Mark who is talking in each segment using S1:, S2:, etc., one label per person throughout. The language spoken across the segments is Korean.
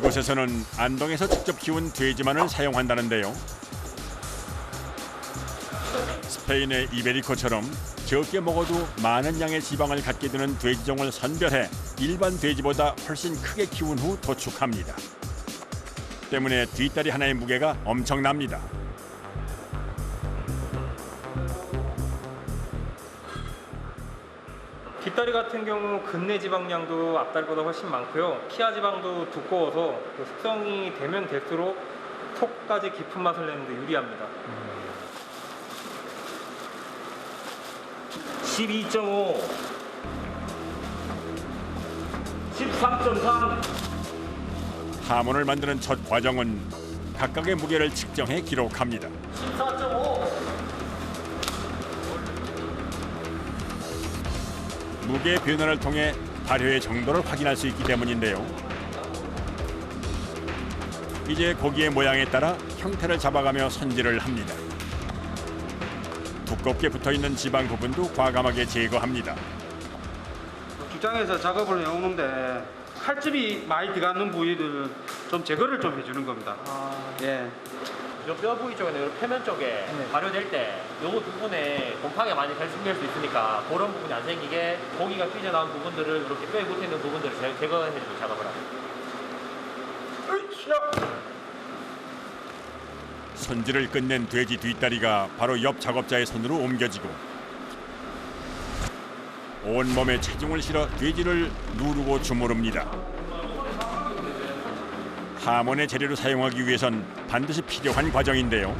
S1: 이곳에서는 안동에서 직접 키운 돼지만을 사용한다는데요. 스페인의 이베리코처럼 적게 먹어도 많은 양의 지방을 갖게 되는 돼지종을 선별해 일반 돼지보다 훨씬 크게 키운 후 도축합니다. 때문에 뒷다리 하나의 무게가 엄청납니다.
S2: 뒷다리 같은 경우 근내 지방량도 앞다리보다 훨씬 많고요. 피하 지방도 두꺼워서 그 숙성이 되면 될수록 속까지 깊은 맛을 내는 데 유리합니다.
S3: 12.5 13.3
S1: 하몬을 만드는 첫 과정은 각각의 무게를 측정해 기록합니다.
S3: 14.5
S1: 무게 변화를 통해 발효의 정도를 확인할 수 있기 때문인데요. 이제 고기의 모양에 따라 형태를 잡아가며 손질을 합니다. 두껍게 붙어있는 지방 부분도 과감하게 제거합니다.
S4: 주장에서 작업을 해오는데 칼집이 많이 들어가는 부위를 좀 제거를 좀 해주는 겁니다. 예.
S3: 요 뼈 부위 쪽에는 요 표면 쪽에 발효될 때 요거 부분에 곰팡이가 많이 잘 생길 수 있으니까 그런 부분이 안 생기게 고기가 삐져나온 부분들을 이렇게 뼈에 붙어있는 부분들을 제거해주는 작업을 합니다.
S1: 손질을 끝낸 돼지 뒷다리가 바로 옆 작업자의 손으로 옮겨지고 온몸에 체중을 실어 돼지를 누르고 주무릅니다. 하몬의 재료로 사용하기 위해선 반드시 필요한 과정인데요.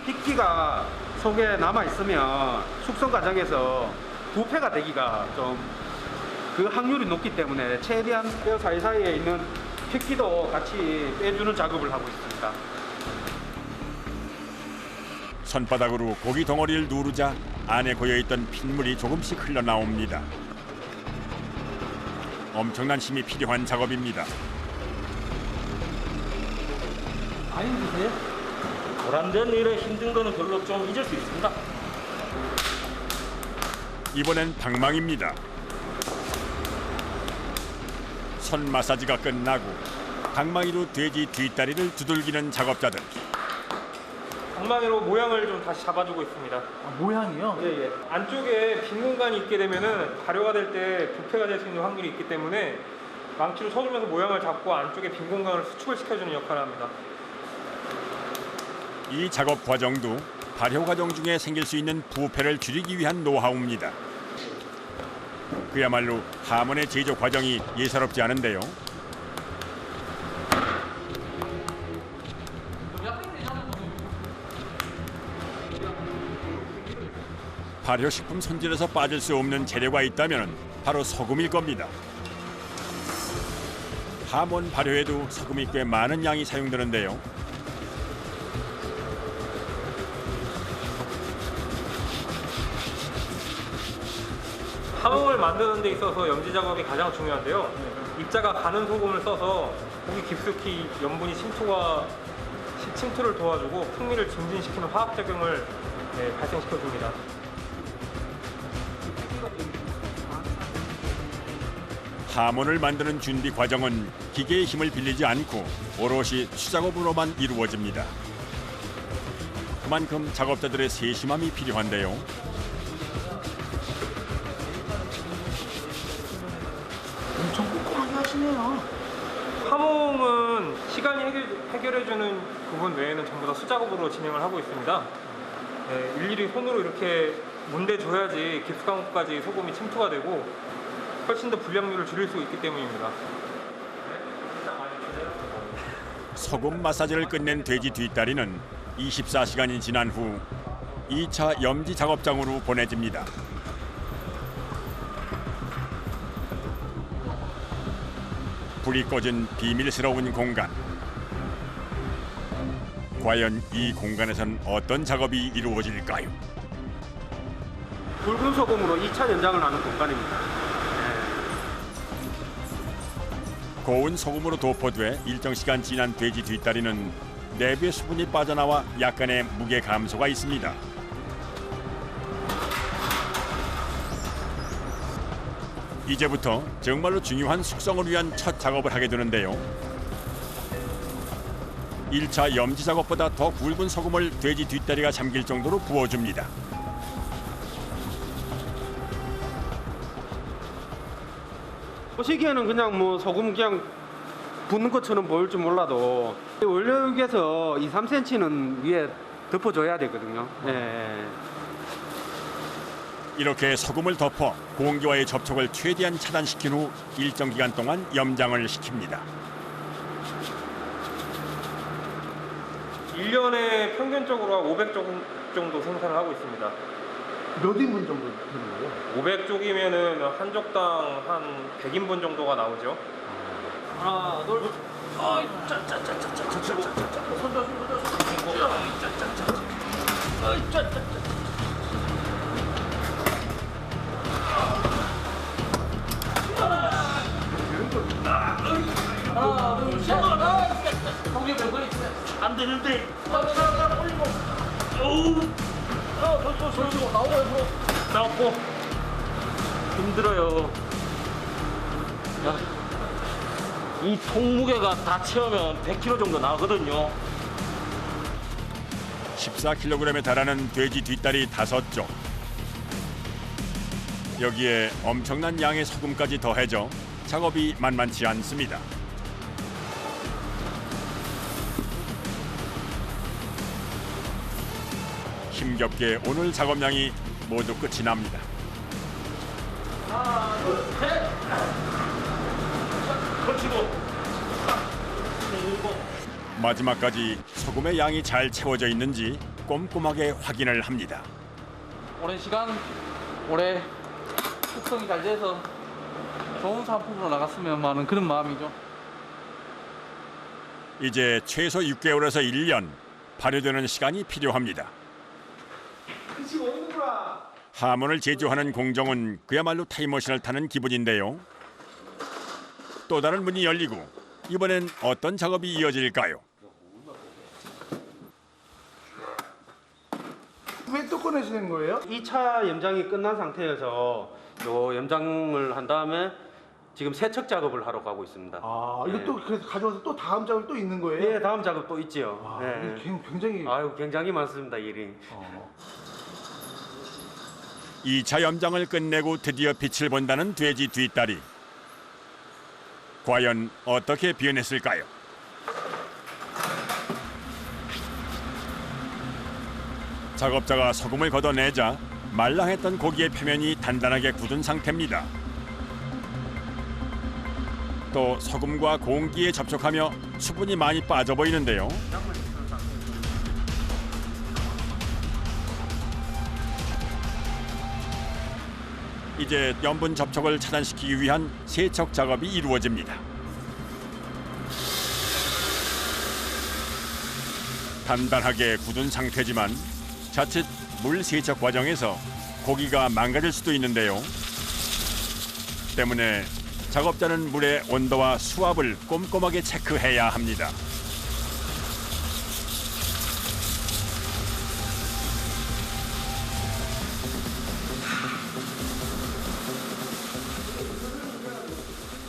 S4: 핏기가 속에 남아 있으면 숙성 과정에서 부패가 되기가 좀 그 확률이 높기 때문에 최대한 뼈 사이사이에 있는 핏기도 같이 빼주는 작업을 하고 있습니다.
S1: 손바닥으로 고기 덩어리를 누르자 안에 고여있던 핏물이 조금씩 흘러나옵니다. 엄청난 힘이 필요한 작업입니다.
S3: 많이 드세요? 보람된 일에 힘든 거는 별로 좀 잊을 수 있습니다.
S1: 이번엔 방망입니다. 손 마사지가 끝나고 방망이로 돼지 뒷다리를 두들기는 작업자들.
S2: 방망이로 모양을 좀 다시 잡아주고 있습니다.
S5: 모양이요?
S2: 예. 안쪽에 빈 공간이 있게 되면은 발효가 될 때 부패가 될 수 있는 확률이 있기 때문에 망치로 쳐주면서 모양을 잡고 안쪽에 빈 공간을 수축을 시켜주는 역할을 합니다.
S1: 이 작업 과정도 발효 과정 중에 생길 수 있는 부패를 줄이기 위한 노하우입니다. 그야말로 하몬의 제조 과정이 예사롭지 않은데요. 발효식품 손질에서 빠질 수 없는 재료가 있다면 바로 소금일 겁니다. 하몬 발효에도 소금이 꽤 많은 양이 사용되는데요.
S2: 하몽을 만드는 데 있어서 염지 작업이 가장 중요한데요. 입자가 가는 소금을 써서 고기 깊숙이 염분이 침투를 도와주고 풍미를 증진시키는 화학 작용을 발생시켜줍니다.
S1: 하몬을 만드는 준비 과정은 기계의 힘을 빌리지 않고 오롯이 수작업으로만 이루어집니다. 그만큼 작업자들의 세심함이 필요한데요.
S5: 엄청 꼼꼼하게 하시네요.
S2: 하몽은 시간이 해결해주는 부분 외에는 전부 다 수작업으로 진행을 하고 있습니다. 일일이 손으로 이렇게 문대줘야지 깊숙한 곳까지 소금이 침투가 되고 훨씬 더 불량률을 줄일 수 있기 때문입니다.
S1: 소금 마사지를 끝낸 돼지 뒷다리는 24시간이 지난 후 2차 염지 작업장으로 보내집니다. 불이 꺼진 비밀스러운 공간. 과연 이 공간에선 어떤 작업이 이루어질까요?
S4: 붉은 소금으로 2차 연장을 하는 공간입니다.
S1: 고운 소금으로 도포돼 일정 시간 지난 돼지 뒷다리는 내부의 수분이 빠져나와 약간의 무게 감소가 있습니다. 이제부터 정말로 중요한 숙성을 위한 첫 작업을 하게 되는데요. 1차 염지 작업보다 더 굵은 소금을 돼지 뒷다리가 잠길 정도로 부어줍니다.
S4: 보시기에는 그냥 뭐 소금 그냥 붓는 것처럼 보일지 몰라도 원료육에서 2, 3cm는 위에 덮어줘야 되거든요. 예.
S1: 이렇게 소금을 덮어 공기와의 접촉을 최대한 차단시킨 후 일정 기간 동안 염장을 시킵니다.
S2: 1년에 평균적으로 한 500쪽 정도 생산을 하고 있습니다.
S5: 몇 인분 정도 되는 거예요?
S2: 500쪽이면은 한 족당 한 100인분 정도가 나오죠.
S3: 하나, 둘, 어이, 짜짜짜짜짜짜짜짜. 손 조심, 손 조심. 어이, 짜짜짜짜. 어이, 짜짜짜. 하나, 둘, 셋. 거기 몇 번 있어요? 안 되는데. 올리고. 어우. 돌리고 나오고 옆으로.
S2: 나왔고 힘들어요.
S3: 이 통무게가 다 채우면 100kg 정도 나거든요.
S1: 14kg에 달하는 돼지 뒷다리 5쪽. 여기에 엄청난 양의 소금까지 더해져 작업이 만만치 않습니다. 힘겹게 오늘 작업량이 모두 끝이 납니다.
S3: 하나, 둘, 셋. 걸치고.
S1: 마지막까지 소금의 양이 잘 채워져 있는지 꼼꼼하게 확인을 합니다.
S5: 오랜 시간 올해 숙성이 잘 돼서 좋은 상품으로 나갔으면 하는 그런 마음이죠.
S1: 이제 최소 6개월에서 1년 발효되는 시간이 필요합니다. 하모를 제조하는 공정은 그야말로 타임머신을 타는 기분인데요. 또 다른 문이 열리고 이번엔 어떤 작업이 이어질까요?
S5: 왜 또 꺼내시는 거예요?
S4: 2차 염장이 끝난 상태여서 요 염장을 한 다음에 지금 세척 작업을 하러 가고 있습니다.
S5: 아, 이거
S4: 예.
S5: 또 그래서 가져와서 또 다음 작업이 또 있는 거예요?
S4: 예, 다음 작업 또 있지요.
S5: 아,
S4: 예.
S5: 이게 굉장히
S4: 아유, 굉장히 많습니다, 일이.
S1: 2차 염장을 끝내고 드디어 빛을 본다는 돼지 뒷다리. 과연 어떻게 변했을까요? 작업자가 소금을 걷어내자 말랑했던 고기의 표면이 단단하게 굳은 상태입니다. 또 소금과 공기에 접촉하며 수분이 많이 빠져 보이는데요. 이제 염분 접촉을 차단시키기 위한 세척 작업이 이루어집니다. 단단하게 굳은 상태지만 자칫 물 세척 과정에서 고기가 망가질 수도 있는데요. 때문에 작업자는 물의 온도와 수압을 꼼꼼하게 체크해야 합니다.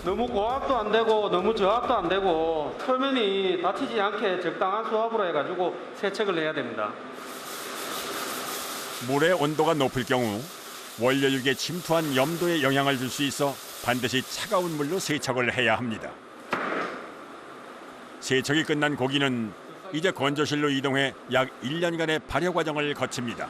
S4: 너무 고압도 안 되고 너무 저압도 안 되고 표면이 다치지 않게 적당한 수압으로 해가지고 세척을 해야 됩니다.
S1: 물의 온도가 높을 경우 원료육에 침투한 염도에 영향을 줄 수 있어 반드시 차가운 물로 세척을 해야 합니다. 세척이 끝난 고기는 이제 건조실로 이동해 약 1년간의 발효 과정을 거칩니다.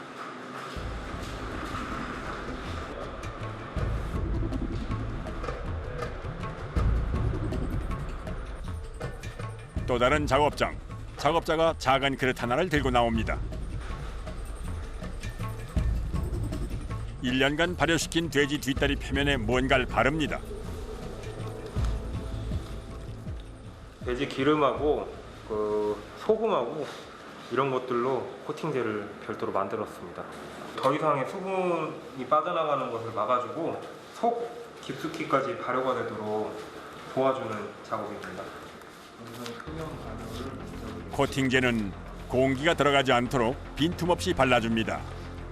S1: 또 다른 작업장. 작업자가 작은 그릇 하나를 들고 나옵니다. 1년간 발효시킨 돼지 뒷다리 표면에 뭔가를 바릅니다.
S2: 돼지 기름하고 소금하고 이런 것들로 코팅제를 별도로 만들었습니다. 더 이상의 수분이 빠져나가는 것을 막아주고 속 깊숙이까지 발효가 되도록 도와주는 작업입니다.
S1: 코팅제는 공기가 들어가지 않도록 빈틈없이 발라줍니다.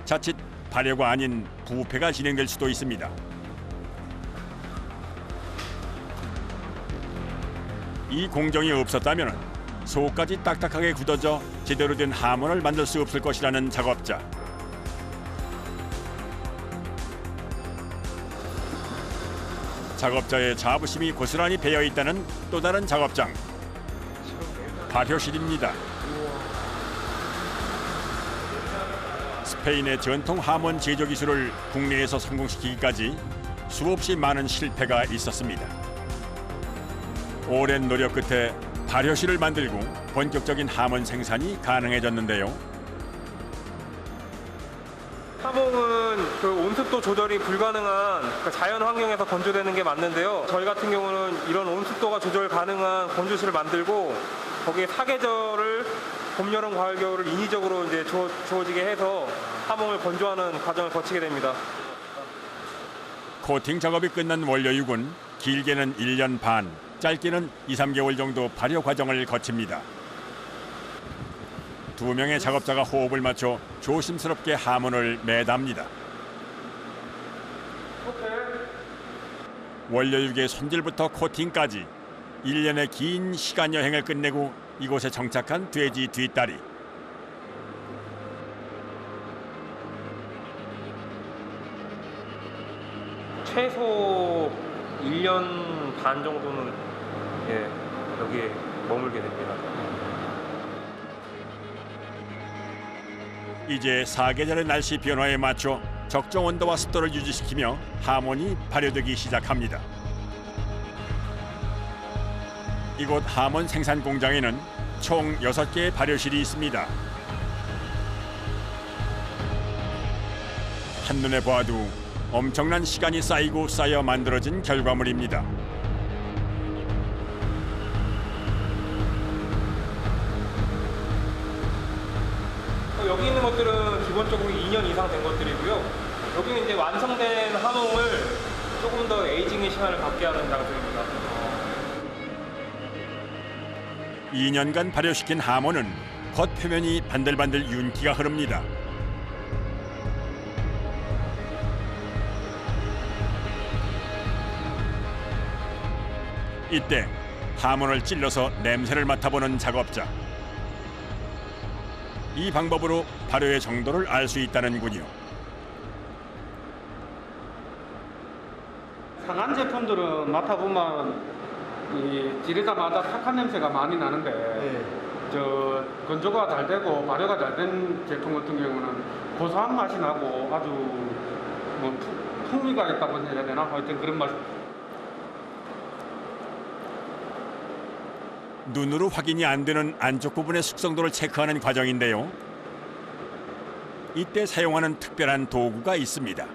S1: 자칫 발효가 아닌 부패가 진행될 수도 있습니다. 이 공정이 없었다면 속까지 딱딱하게 굳어져 제대로 된 하몬을 만들 수 없을 것이라는 작업자. 작업자의 자부심이 고스란히 배어 있다는 또 다른 작업장. 발효실입니다. 스페인의 전통 하몬 제조 기술을 국내에서 성공시키기까지 수없이 많은 실패가 있었습니다. 오랜 노력 끝에 발효실을 만들고 본격적인 하몬 생산이 가능해졌는데요.
S2: 하몽은 그 온습도 조절이 불가능한 그 자연 환경에서 건조되는 게 맞는데요. 저희 같은 경우는 이런 온습도가 조절 가능한 건조실을 만들고 거기에 사계절을 봄, 여름, 가을, 겨울을 인위적으로 이제 주어지게 해서 하몽을 건조하는 과정을 거치게 됩니다.
S1: 코팅 작업이 끝난 원료육은 길게는 1년 반, 짧게는 2, 3개월 정도 발효 과정을 거칩니다. 두 명의 작업자가 호흡을 맞춰 조심스럽게 하몬을 매답니다. 원료육의 손질부터 코팅까지 1년의 긴 시간 여행을 끝내고 이곳에 정착한 돼지 뒷다리.
S2: 최소 1년 반 정도는 여기에 머물게 됩니다.
S1: 이제 사계절의 날씨 변화에 맞춰 적정 온도와 습도를 유지시키며 하몬이 발효되기 시작합니다. 이곳 하몬 생산 공장에는 총 6개의 발효실이 있습니다. 한눈에 봐도 엄청난 시간이 쌓이고 쌓여 만들어진 결과물입니다.
S2: 여기 있는 것들은 기본적으로 2년 이상 된 것들이고요. 여기는 이제 완성된 하몽을 조금 더 에이징의 시간을 갖게 하는 장소입니다.
S1: 2년간 발효시킨 하몬은 겉표면이 반들반들 윤기가 흐릅니다. 이때 하몬을 찔러서 냄새를 맡아보는 작업자. 이 방법으로 발효의 정도를 알 수 있다는군요.
S4: 상한 제품들은 맡아보면 지르자마자 탁한 냄새가 많이 나는데 저 건조가 잘 되고 발효가 잘 된 제품 같은 경우는 고소한 맛이 나고 아주 뭐 풍미가 있다고 해야 되나? 하여튼 그런 맛.
S1: 눈으로 확인이 안 되는 안쪽 부분의 숙성도를 체크하는 과정인데요. 이때 사용하는 특별한 도구가 있습니다.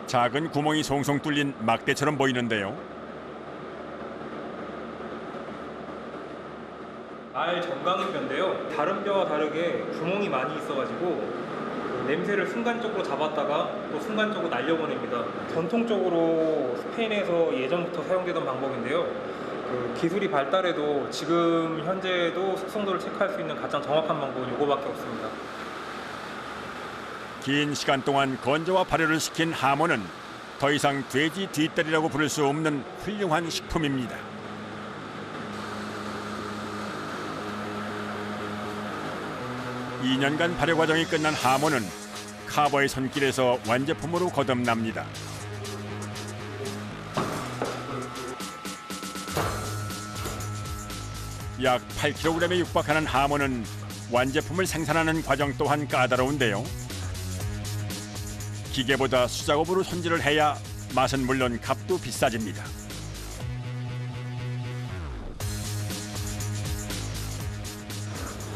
S1: 작은 구멍이 송송 뚫린 막대처럼 보이는데요.
S2: 알 정강이뼈인데요. 다른 뼈와 다르게 구멍이 많이 있어가지고 냄새를 순간적으로 잡았다가 또 순간적으로 날려보냅니다. 전통적으로 스페인에서 예전부터 사용되던 방법인데요. 그 기술이 발달해도 지금 현재도 숙성도를 체크할 수 있는 가장 정확한 방법은 이거밖에 없습니다.
S1: 긴 시간 동안 건조와 발효를 시킨 하몬은 더 이상 돼지 뒷다리라고 부를 수 없는 훌륭한 식품입니다. (2년간) 발효 과정이 끝난 하몬은 카버의 손길에서 완제품으로 거듭납니다. 약 8kg에 육박하는 하몬은 완제품을 생산하는 과정 또한 까다로운데요. 기계보다 수작업으로 손질을 해야 맛은 물론 값도 비싸집니다.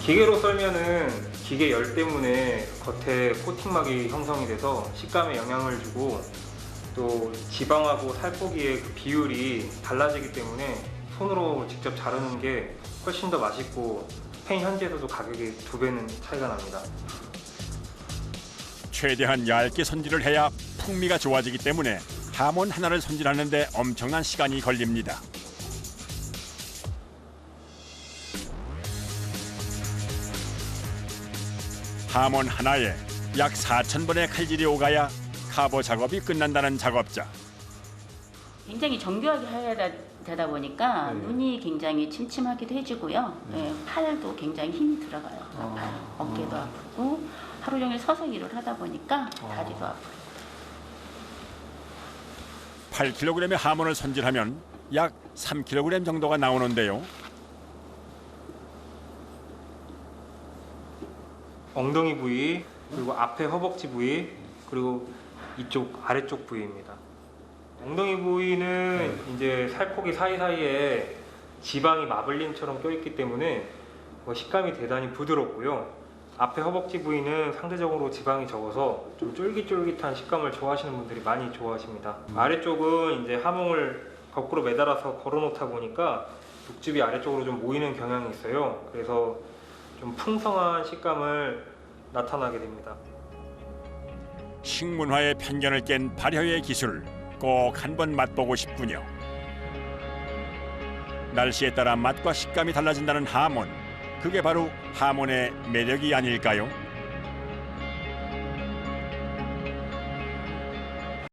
S2: 기계로 썰면은 기계 열 때문에 겉에 코팅막이 형성이 돼서 식감에 영향을 주고 또 지방하고 살코기의 그 비율이 달라지기 때문에 손으로 직접 자르는 게 훨씬 더 맛있고 스페인 현지에서도 가격이 2배는 차이가 납니다.
S1: 최대한 얇게 손질을 해야 풍미가 좋아지기 때문에 하몬 하나를 손질하는 데 엄청난 시간이 걸립니다. 하몬 하나에 약 4,000번의 칼질이 오가야 카버 작업이 끝난다는 작업자.
S6: 굉장히 정교하게 해야 되다 보니까
S2: 네.
S6: 눈이 굉장히 침침하기도 해지고요. 예, 팔도 굉장히 힘이 들어가요. 아파요. 어깨도 아프고 하루 종일 서서 일을 하다 보니까 다리도 아프고.
S1: 8kg의 하모를 손질하면 약 3kg 정도가 나오는데요.
S2: 엉덩이 부위, 그리고 앞에 허벅지 부위, 그리고 이쪽 아래쪽 부위입니다. 엉덩이 부위는 이제 살코기 사이사이에 지방이 마블링처럼 껴있기 때문에 식감이 대단히 부드럽고요. 앞에 허벅지 부위는 상대적으로 지방이 적어서 좀 쫄깃쫄깃한 식감을 좋아하시는 분들이 많이 좋아하십니다. 아래쪽은 이제 하몽을 거꾸로 매달아서 걸어놓다 보니까 육즙이 아래쪽으로 좀 모이는 경향이 있어요. 그래서 좀 풍성한 식감을 나타나게 됩니다.
S1: 식문화의 편견을 깬 발효의 기술 꼭 한번 맛보고 싶군요. 날씨에 따라 맛과 식감이 달라진다는 하몬. 그게 바로 하몬의 매력이 아닐까요?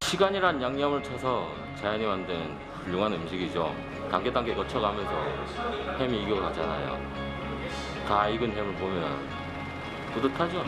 S7: 시간이란 양념을 쳐서 자연이 만든 훌륭한 음식이죠. 단계 거쳐가면서 햄이 익어가잖아요. 다 익은 햄을 보면 뿌듯하죠.